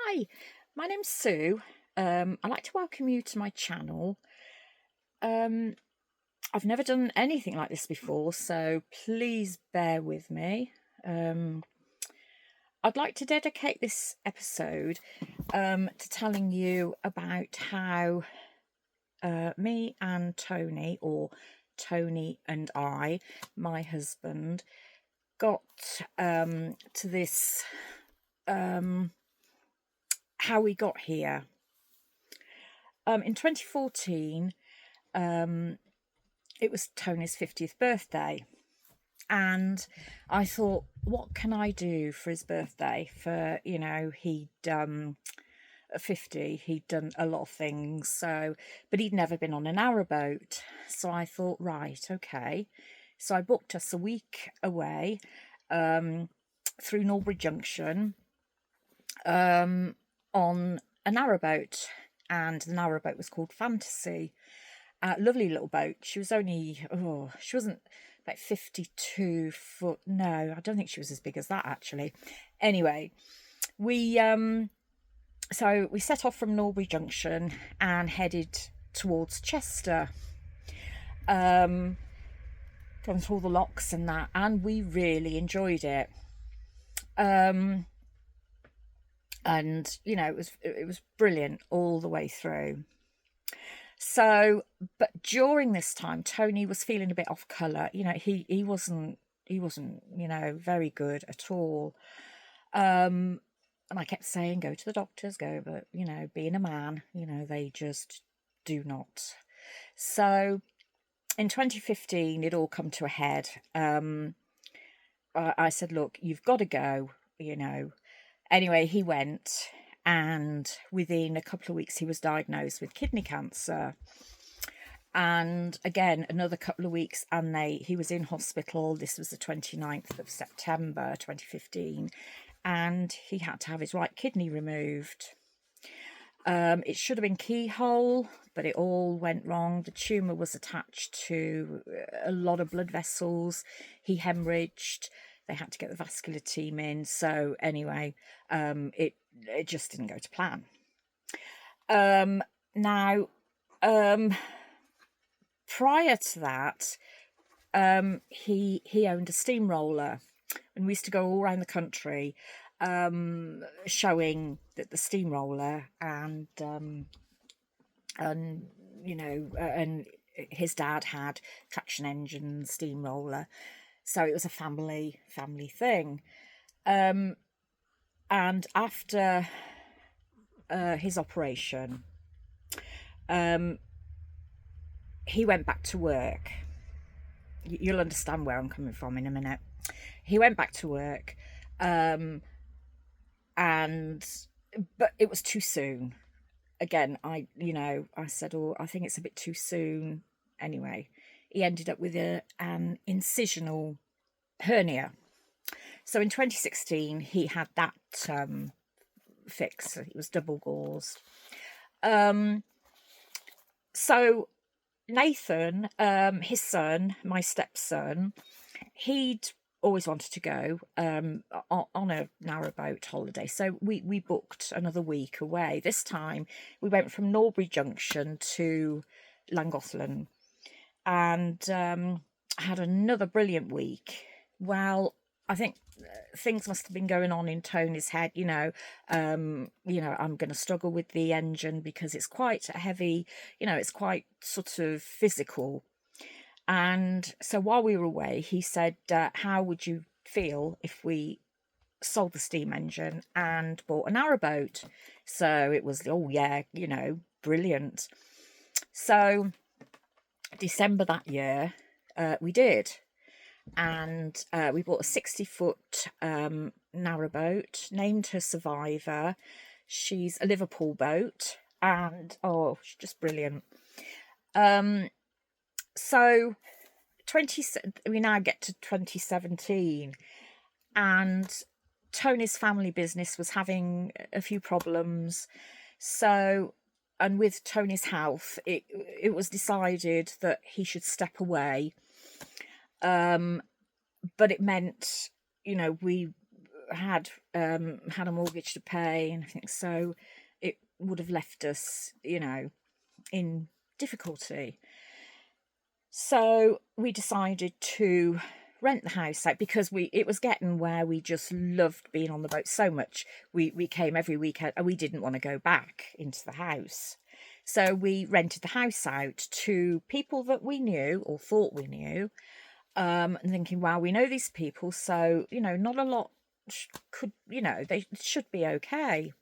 Hi, my name's Sue. I'd like to welcome you to my channel. Um, I've never done anything like this before, so please bear with me. I'd like to dedicate this episode to telling you about how me and Tony, or Tony and I, my husband, got to this, how we got here. In 2014, it was Tony's 50th birthday, and I thought, what can I do for his birthday? For, he'd 50, he'd done a lot of things, but he'd never been on a narrowboat. So I thought, right, okay. So I booked us a week away through Norbury Junction on a narrowboat, and the narrowboat was called Fantasy. Lovely little boat. She was only, she wasn't about 52 foot. No, I don't think she was as big as that, actually. Anyway, we so we set off from Norbury Junction and headed towards Chester. Going through all the locks and that, and we really enjoyed it. And it was brilliant all the way through. So, but during this time, Tony was feeling a bit off colour. He wasn't very good at all. And I kept saying, go to the doctors, go, but being a man, they just do not. So in 2015, it all come to a head. I said, look, you've got to go, Anyway, he went, and within a couple of weeks he was diagnosed with kidney cancer. And again, another couple of weeks, and he was in hospital. This was the 29th of September 2015, and he had to have his right kidney removed. It should have been keyhole, but it all went wrong. The tumour was attached to a lot of blood vessels. He hemorrhaged. They had to get the vascular team in. So anyway, it just didn't go to plan. Now, prior to that, he owned a steamroller, and we used to go all around the country, showing that the steamroller and his dad had traction engine steamroller. So it was a family thing. And after his operation, he went back to work. You'll understand where I'm coming from in a minute. He went back to work, but it was too soon. Again, I said, I think it's a bit too soon. Anyway, he ended up with an incisional hernia. So in 2016, he had that fixed. It was double gauze. So Nathan, his son, my stepson, he'd always wanted to go on a narrowboat holiday. So we booked another week away. This time we went from Norbury Junction to Llangollen, and had another brilliant week. Well, I think things must have been going on in Tony's head. I'm going to struggle with the engine because it's quite heavy. It's quite sort of physical. And so while we were away, he said, how would you feel if we sold the steam engine and bought a narrowboat? So it was, oh yeah, brilliant. So December that year, we did. And we bought a 60-foot narrowboat, named her Survivor. She's a Liverpool boat, and she's just brilliant. So we now get to 2017, and Tony's family business was having a few problems. So, and with Tony's health, it was decided that he should step away. But it meant, we had a mortgage to pay and everything, so it would have left us, in difficulty. So we decided to rent the house out because it was getting where we just loved being on the boat so much. We came every weekend and we didn't want to go back into the house. So we rented the house out to people that we knew or thought we knew, and thinking, wow, we know these people, so, not a lot could, they should be okay.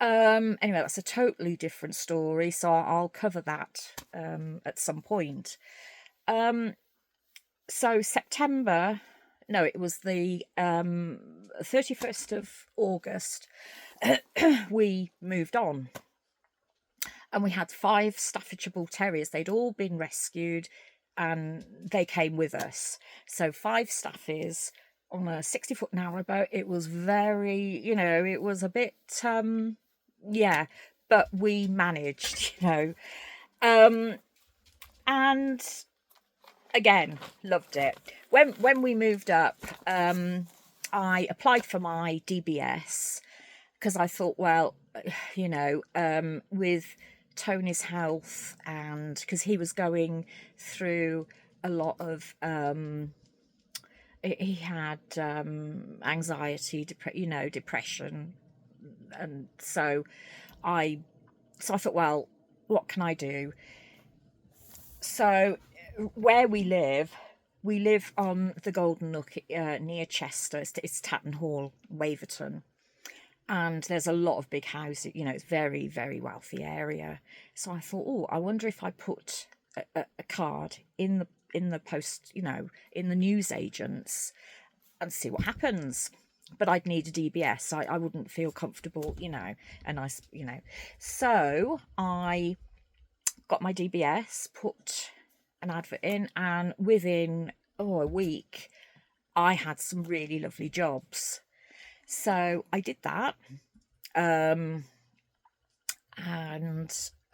Anyway, that's a totally different story, so I'll cover that at some point. So September, no, it was the 31st of August, we moved on. And we had 5 Staffordshire Bull Terriers. They'd all been rescued and they came with us. So 5 staffies on a 60-foot narrowboat. It was very, it was a bit, yeah, but we managed, and again, loved it. When we moved up, I applied for my DBS because I thought, well, with Tony's health, and because he was going through a lot of he had anxiety, depression, and so I thought, well, what can I do? So where we live on the Golden Nook near Chester. It's Tatton Hall, Waverton. And there's a lot of big houses, it's very, very wealthy area. So I thought, oh, I wonder if I put a card in the post, in the newsagents, and see what happens. But I'd need a DBS. I wouldn't feel comfortable, and So I got my DBS, put an advert in, and within a week, I had some really lovely jobs. So I did that, and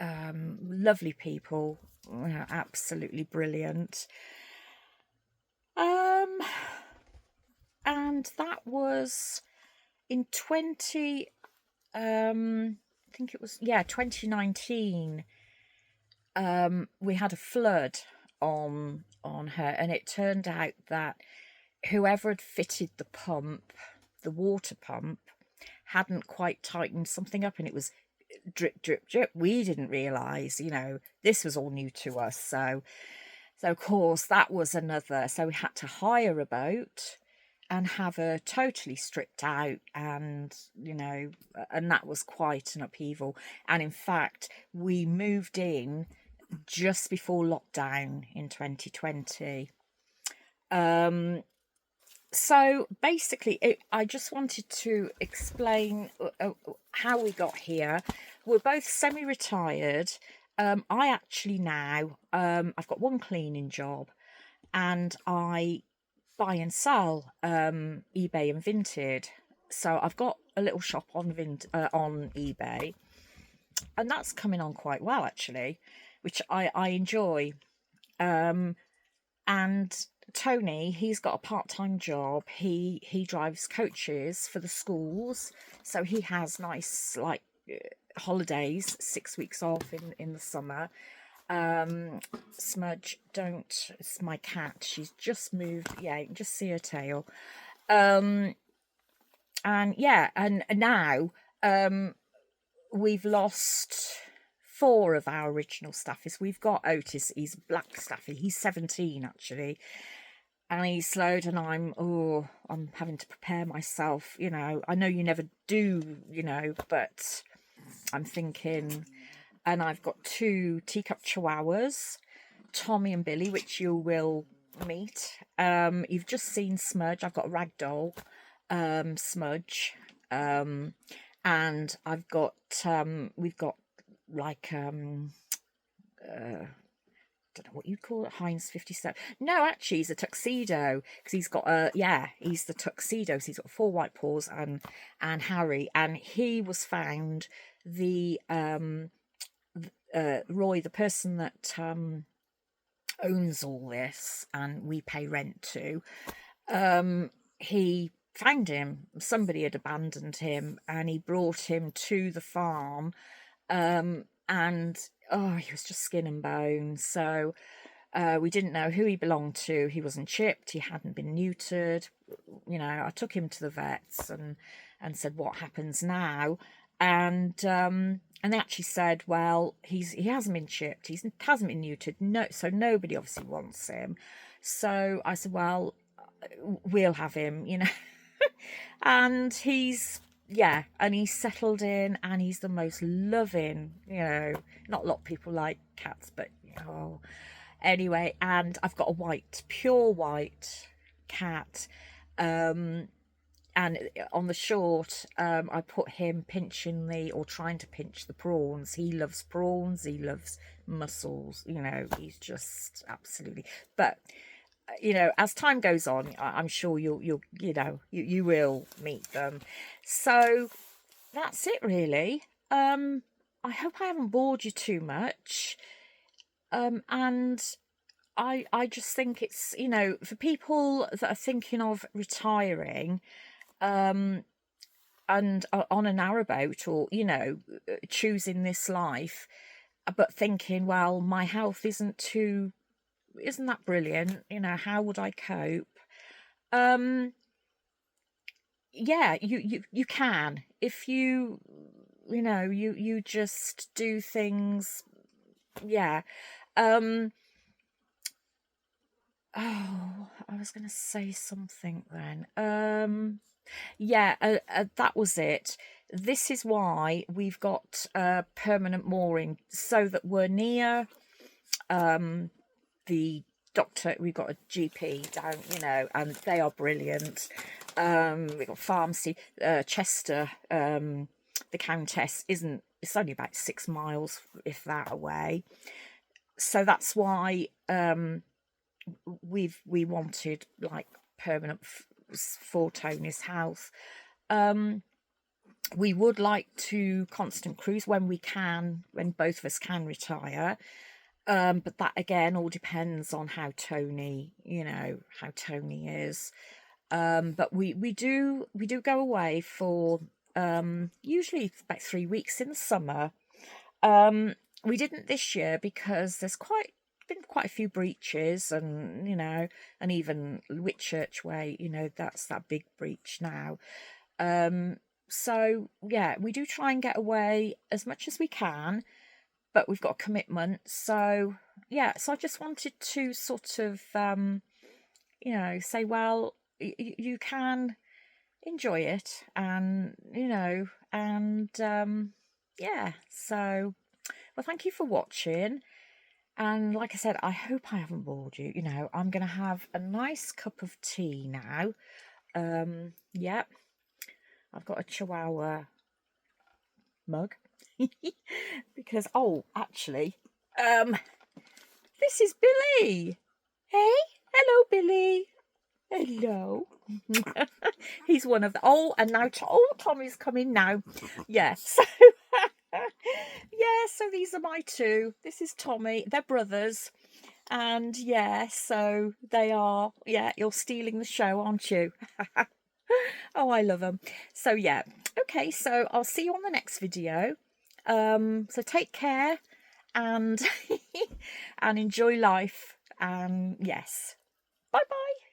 lovely people, absolutely brilliant. And that was in 2019. We had a flood on her, and it turned out that whoever had fitted the water pump, hadn't quite tightened something up, and it was drip, drip, drip. We didn't realise, this was all new to us. So of course that was another. So we had to hire a boat and have her totally stripped out, and and that was quite an upheaval. And in fact, we moved in just before lockdown in 2020. So basically, I just wanted to explain how we got here. We're both semi-retired. I actually now, I've got one cleaning job, and I buy and sell eBay and Vinted. So I've got a little shop on eBay, and that's coming on quite well actually, which I enjoy. And Tony, he's got a part-time job. He drives coaches for the schools, so he has nice holidays, 6 weeks off in the summer. Smudge, it's my cat. She's just moved. Yeah, you can just see her tail. And yeah, and now we've lost 4 of our original staffies. We've got Otis. He's a black staffy. He's 17 actually, and he's slowed. And I'm having to prepare myself. I know you never do. But I'm thinking. And I've got 2 teacup chihuahuas, Tommy and Billy, which you will meet. You've just seen Smudge. I've got a ragdoll, Smudge, and I've got we've got don't know what you'd call it, Heinz 57. No, actually, he's a Tuxedo, because he's got he's the Tuxedo. So he's got 4 white paws and Harry, and he was found Roy, the person that owns all this and we pay rent to, he found him. Somebody had abandoned him, and he brought him to the farm. And oh, he was just skin and bone. So we didn't know who he belonged to. He wasn't chipped. He hadn't been neutered. You know, I took him to the vets and said, "What happens now?" And they actually said, "Well, he hasn't been chipped. He hasn't been neutered. No, so nobody obviously wants him." So I said, "Well, we'll have him," you know. And he's settled in, and he's the most loving, you know. Not a lot of people like cats, but oh, anyway. And I've got a pure white cat. And on the short, I put him trying to pinch the prawns. He loves prawns. He loves mussels. You know, he's just absolutely. But you know, as time goes on, I'm sure you will meet them. So that's it, really. I hope I haven't bored you too much. And I just think it's, you know, for people that are thinking of retiring, and on a narrowboat, or you know, choosing this life, but thinking, well, my health isn't that brilliant, you know, how would I cope? Yeah, you can, if you know, you just do things. Yeah. Oh, I was going to say something then. Yeah, that was it. This is why we've got permanent mooring, so that we're near the doctor. We've got a GP down, you know, and they are brilliant. We've got pharmacy. Chester, the Countess it's only about 6 miles, if that, away. So that's why we wanted like permanent for Tony's health. We would like to constant cruise when we can, when both of us can retire. But that again all depends on how Tony is. But we do go away for usually about 3 weeks in the summer. We didn't this year because there's been quite a few breaches, and you know, and even Whitchurch Way, you know, that's that big breach now. So yeah, we do try and get away as much as we can, but we've got a commitment. So yeah, so I just wanted to sort of you know, say, well, you can enjoy it, and you know, and yeah. So well, thank you for watching. And like I said, I hope I haven't bored you. You know, I'm going to have a nice cup of tea now. Yep. I've got a Chihuahua mug. Because, oh, actually, this is Billy. Hey, hello, Billy. Hello. He's one of the, oh, and now, Tommy's coming now. Yeah, so, yeah, so these are my two. This is Tommy. They're brothers. And yeah, so they are, yeah, you're stealing the show, aren't you? Oh, I love them. So yeah, okay, so I'll see you on the next video. So take care, and and enjoy life. Yes, bye bye.